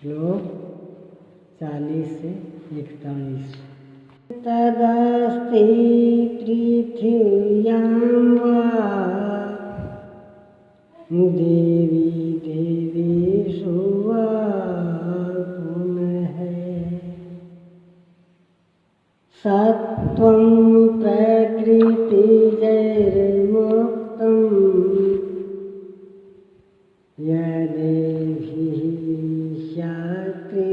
श्लोक 40 से 41। तदस्ति पृथिव्यां वा देवी देवीषु वा पुनः सत्त्वं प्रकृतिजैर्मुक्तं यदेभिः शास्त्रिभिर्गुणैः।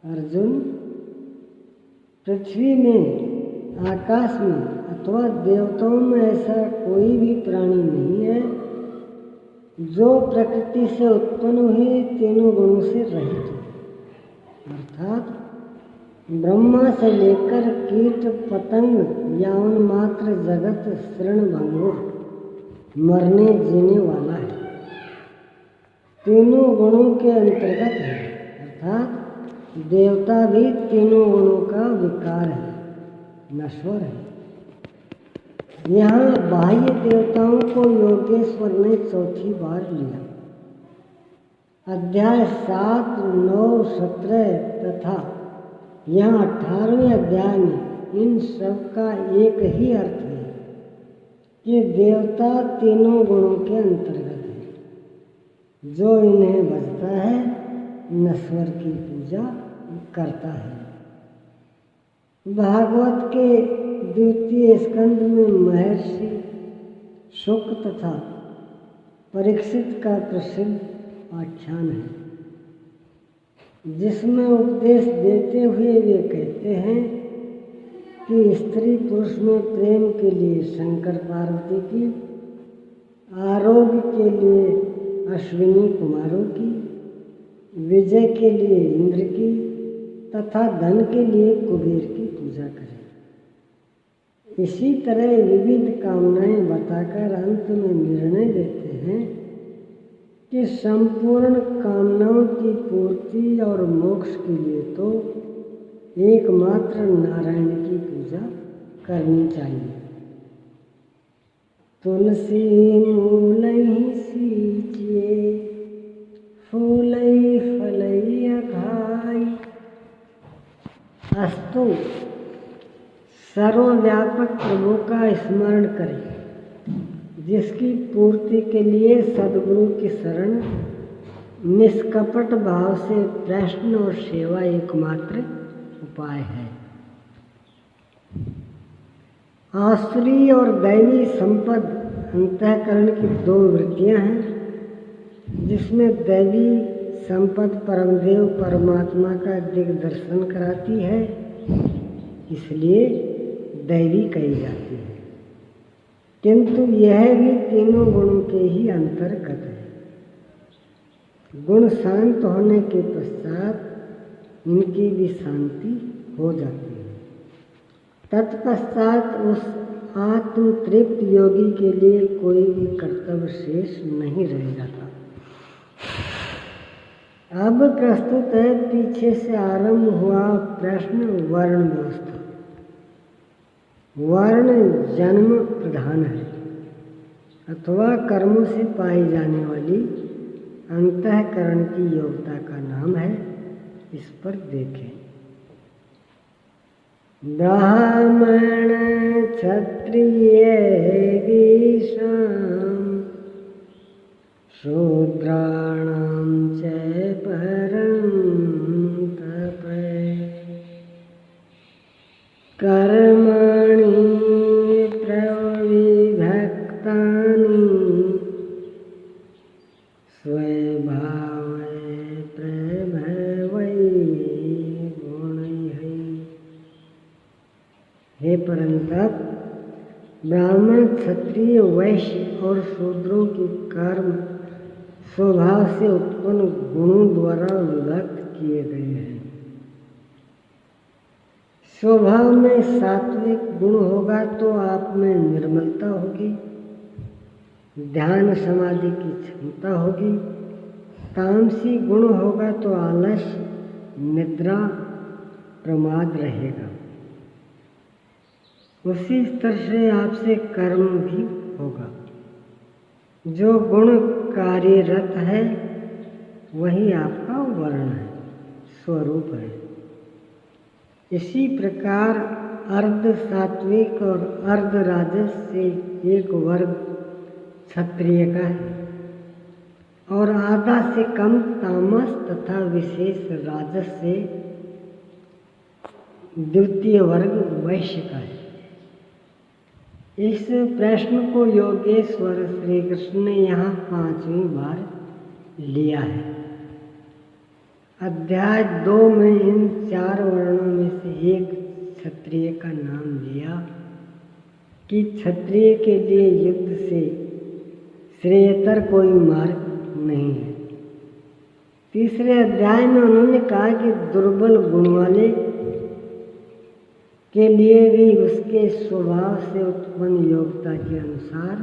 अर्जुन, पृथ्वी में, आकाश में अथवा देवताओं में ऐसा कोई भी प्राणी नहीं है जो प्रकृति से उत्पन्न हुए तीनों गुणों से रहित हो, अर्थात ब्रह्मा से लेकर कीट पतंग या उन्मात्र जगत शरणभंगुर मरने जीने वाला है, तीनों गुणों के अंतर्गत है। अर्थात देवता भी तीनों गुणों का विकार है, नश्वर है। यहाँ बाह्य देवताओं को योगेश्वर ने चौथी बार लिया। अध्याय 7, 9, 17 तथा यहाँ 18वें अध्याय में इन सब का एक ही अर्थ है कि देवता तीनों गुणों के अंतर्गत है। जो इन्हें भजता है नश्वर की पूजा करता है। भागवत के 2 स्कंद में महर्षि शुक तथा परीक्षित का प्रसिद्ध आख्यान है, जिसमें उपदेश देते हुए वे कहते हैं कि स्त्री पुरुष में प्रेम के लिए शंकर पार्वती की, आरोग्य के लिए अश्विनी कुमारों की, विजय के लिए इंद्र की तथा धन के लिए कुबेर की पूजा करें। इसी तरह विविध कामनाएं बताकर अंत में निर्णय देते हैं कि संपूर्ण कामनाओं की पूर्ति और मोक्ष के लिए तो एकमात्र नारायण की पूजा करनी चाहिए। तुलसी मूलहि सींचिए, फूलई फलई अघाई। अस्तु सर्वव्यापक प्रभु का स्मरण करें, जिसकी पूर्ति के लिए सद्गुरु की शरण, निष्कपट भाव से प्रश्न और सेवा एकमात्र उपाय है। आसुरी और दैवी संपद अंतःकरण की 2 वृत्तियां हैं, जिसमें दैवी संपद परमदेव परमात्मा का दिग्दर्शन कराती है, इसलिए दैवी कही जाती है। किंतु यह भी तीनों गुणों के ही अंतर्गत है। गुण शांत होने के पश्चात इनकी भी शांति हो जाती है। तत्पश्चात उस आत्म तृप्त योगी के लिए कोई भी कर्तव्य शेष नहीं रह जाता। अब प्रस्तुत है पीछे से आरंभ हुआ प्रश्न वर्ण व्यवस्था। वर्ण जन्म प्रधान है अथवा कर्मों से पाई जाने वाली अंतःकरण की योग्यता का नाम है। इस पर देखें। ब्राह्मण क्षत्रिय वैश्यां शूद्राणां च परं तप कर्माणि प्रविभक्तानि स्वभावे प्रभवै गुणैः। हे परंतप, ब्राह्मण क्षत्रिय वैश्य और शूद्रों के कर्म स्वभाव से उत्पन्न गुणों द्वारा विभक्त किए गए हैं। स्वभाव में सात्विक गुण होगा तो आप में निर्मलता होगी, ध्यान समाधि की क्षमता होगी। तामसी गुण होगा तो आलस्य, निद्रा, प्रमाद रहेगा। उसी तरह से आपसे कर्म भी होगा। जो गुण कार्यरत है वही आपका वर्ण है, स्वरूप है। इसी प्रकार अर्ध सात्विक और अर्ध राजस से एक वर्ग क्षत्रिय का है और आधा से कम तामस तथा विशेष राजस से द्वितीय वर्ग वैश्य का है। इस प्रश्न को योगेश्वर श्री कृष्ण ने यहाँ 5वीं बार लिया है। अध्याय 2 में इन 4 वर्णों में से एक क्षत्रिय का नाम लिया कि क्षत्रिय के लिए युद्ध से श्रेयतर कोई मार्ग नहीं है। तीसरे अध्याय में उन्होंने कहा कि दुर्बल गुण वाले के लिए भी उसके स्वभाव से उत्पन्न योग्यता के अनुसार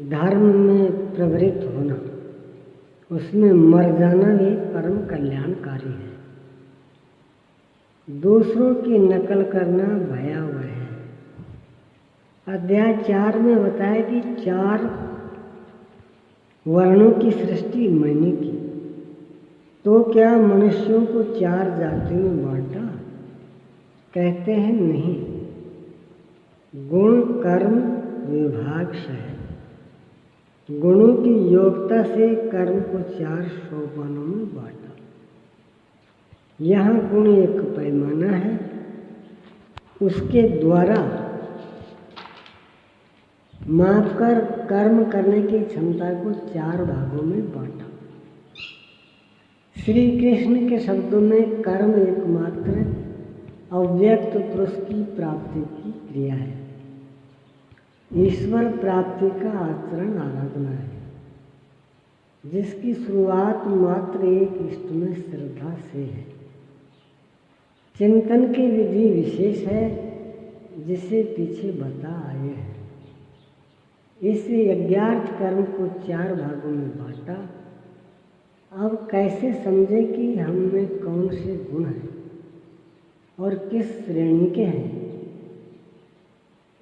धर्म में प्रवृत्त होना, उसमें मर जाना भी परम कल्याणकारी है। दूसरों की नकल करना भयावह है। अध्याय 4 में बताया कि 4 वर्णों की सृष्टि मैंने की, तो क्या मनुष्यों को 4 जातियों में बांटा? कहते हैं नहीं, गुण कर्म विभाग है। गुणों की योग्यता से कर्म को 4 सोपानों में बांटा। यहाँ गुण एक पैमाना है, उसके द्वारा मापकर कर्म करने की क्षमता को 4 भागों में बांटा। श्री कृष्ण के शब्दों में कर्म एकमात्र अव्यक्त पुरुष की प्राप्ति की क्रिया है। ईश्वर प्राप्ति का आचरण आराधना है, जिसकी शुरुआत मात्र एक इष्ट में श्रद्धा से है। चिंतन की विधि विशेष है, जिसे पीछे बता आए हैं। इस यज्ञार्थ कर्म को 4 भागों में बांटा। अब कैसे समझे कि हम में कौन से गुण हैं और किस श्रेणी के हैं,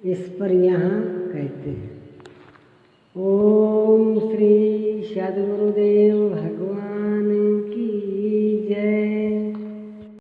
इस पर यहाँ कहते हैं। ओम श्री सद्गुरुदेव भगवान